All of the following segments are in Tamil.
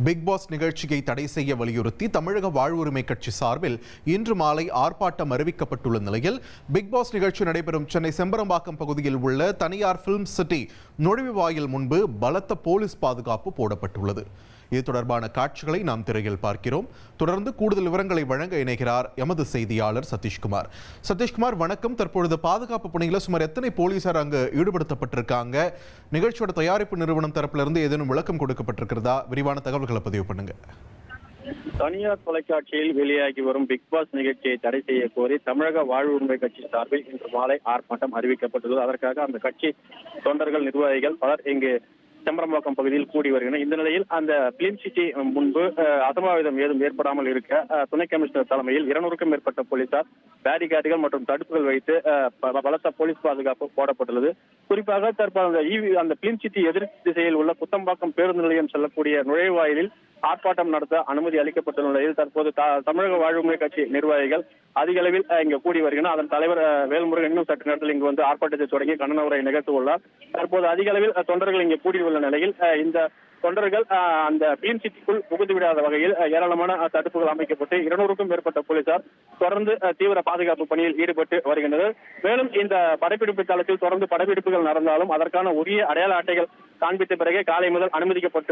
பிக் பாஸ் நிகழ்ச்சியை தடை செய்ய வலியுறுத்தி தமிழக வாழ்வுரிமை கட்சி சார்பில் இன்று மாலை ஆர்ப்பாட்டம் அறிவிக்கப்பட்டுள்ள நிலையில் பிக் பாஸ் நிகழ்ச்சி நடைபெறும் சென்னை செம்பரம்பாக்கம் பகுதியில் உள்ள தனியார் பிலிம் சிட்டி நுழைவு வாயில் முன்பு பலத்த போலீஸ் பாதுகாப்பு போடப்பட்டுள்ளது. இது தொடர்பான காட்சிகளை நாம் திரையில் பார்க்கிறோம். தொடர்ந்து கூடுதல் விவரங்களை வழங்க இணைகிறார் எமது செய்தியாளர் சதீஷ்குமார். சதீஷ்குமார், வணக்கம். தற்பொழுது பாதுகாப்பு பணியில் சுமார் எத்தனை போலீசார் அங்கு ஈடுபடுத்தப்பட்டிருக்காங்க? நிகழ்ச்சியோட தயாரிப்பு நிறுவனம் தரப்பிலிருந்து ஏதேனும் விளக்கம் கொடுக்கப்பட்டிருக்கிறதா? விரிவான தகவல்களை பதிவு பண்ணுங்க. தனியார் தொலைக்காட்சியில் வெளியாகி வரும் பிக் பாஸ் நிகழ்ச்சியை தடை செய்ய கோரி தமிழக வாழ்வுரிமை கட்சி சார்பில் இன்று மாலை ஆர்ப்பாட்டம் அறிவிக்கப்பட்டுள்ளது. அதற்காக அந்த கட்சி தொண்டர்கள், நிர்வாகிகள் பலர் இங்கு செம்பரம்பாக்கம் பகுதியில் கூடி வருகின்றனர். இந்த நிலையில் அந்த பிலிம் சிட்டி முன்பு அசம்பாவிதம் ஏதும் ஏற்படாமல் இருக்க துணை கமிஷனர் தலைமையில் 200க்கும் மேற்பட்ட போலீசார் பேரிகார்டுகள் மற்றும் தடுப்புகள் வைத்து பலத்த போலீஸ் பாதுகாப்பு போடப்பட்டுள்ளது. குறிப்பாக தற்போது அந்த பிலிம் சிட்டி எதிர் திசையில் உள்ள குத்தம்பாக்கம் பேருந்து நிலையம் செல்லக்கூடிய நுழைவாயிலில் ஆர்ப்பாட்டம் நடத்த அனுமதி அளிக்கப்பட்டுள்ள நிலையில் தற்போது தமிழக வாழ்வுரிமை கட்சி நிர்வாகிகள் அதிக அளவில் இங்கு கூடி வருகின்றனர். அதன் தலைவர் வேல்முருகன் இன்னும் சற்று நேரத்தில் இங்கு வந்து ஆர்ப்பாட்டத்தை தொடங்கி கண்டன உரை நிகழ்த்தியுள்ளார். தற்போது அதிக அளவில் தொண்டர்கள் இங்கு கூடி உள்ள நிலையில் இந்த தொண்டர்கள் அந்த பிலிம் சிட்டிக்குள் புகுந்து விடாத வகையில் ஏராளமான தடுப்புகள் அமைக்கப்பட்டு 200க்கும் மேற்பட்ட போலீசார் தொடர்ந்து தீவிர பாதுகாப்பு பணியில் ஈடுபட்டு வருகின்றனர். மேலும் இந்த படப்பிடிப்பு தளத்தில் தொடர்ந்து படப்பிடிப்புகள் நடந்தாலும் அதற்கான உரிய அடையாள அட்டைகள் காண்பித்த பிறகே காலை முதல் அனுமதிக்கப்பட்டு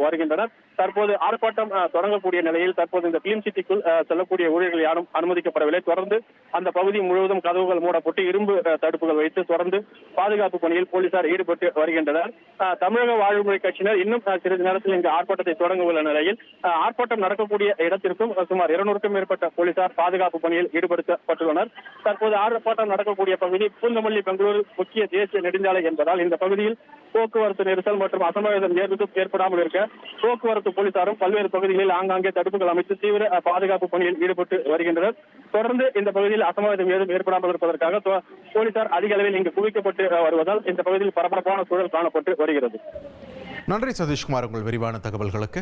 வருகின்றனர். தற்போது ஆர்ப்பாட்டம் தொடங்கக்கூடிய நிலையில் தற்போது இந்த பிலிம் சிட்டிக்குள் செல்லக்கூடிய ஊழியர்கள் யாரும் அனுமதிக்கப்படவில்லை. தொடர்ந்து அந்த பகுதி முழுவதும் கதவுகள் மூடப்பட்டு இரும்பு தடுப்புகள் வைத்து தொடர்ந்து பாதுகாப்பு பணியில் போலீசார் ஈடுபட்டு வருகின்றனர். தமிழக வாழ்வுரிமை கட்சியினர் இன்னும் சிறிது நேரத்தில் இங்கு ஆர்ப்பாட்டத்தை தொடங்க உள்ள நிலையில் ஆர்ப்பாட்டம் நடக்கக்கூடிய இடத்திற்கும் சுமார் 200க்கும் மேற்பட்ட போலீசார் பாதுகாப்பு பணியில் ஈடுபடுத்தப்பட்டுள்ளனர். தற்போது ஆர்ப்பாட்டம் நடக்கக்கூடிய பகுதி பூந்தமல்லி பெங்களூரு முக்கிய தேசிய நெடுஞ்சாலை என்பதால் இந்த பகுதியில் போக்குவரத்து நெரிசல் மற்றும் அசம்பாவிதம் ஏற்படாமல் இருக்க போக்குவரத்து போலீசாரும் பல்வேறு பகுதிகளில் ஆங்காங்கே தடுப்புகள் அமைத்து தீவிர பாதுகாப்பு பணியில் ஈடுபட்டு வருகின்றனர். தொடர்ந்து இந்த பகுதியில் அசம்பாவிதம் ஏதும் ஏற்படாமல் இருப்பதற்காக போலீசார் அதிக அளவில் இங்கு குவிக்கப்பட்டு வருவதால் இந்த பகுதியில் பரபரப்பான சூழல் காணப்பட்டு வருகிறது. நன்றி சதீஷ்குமார், உங்கள் விரிவான தகவல்களுக்கு.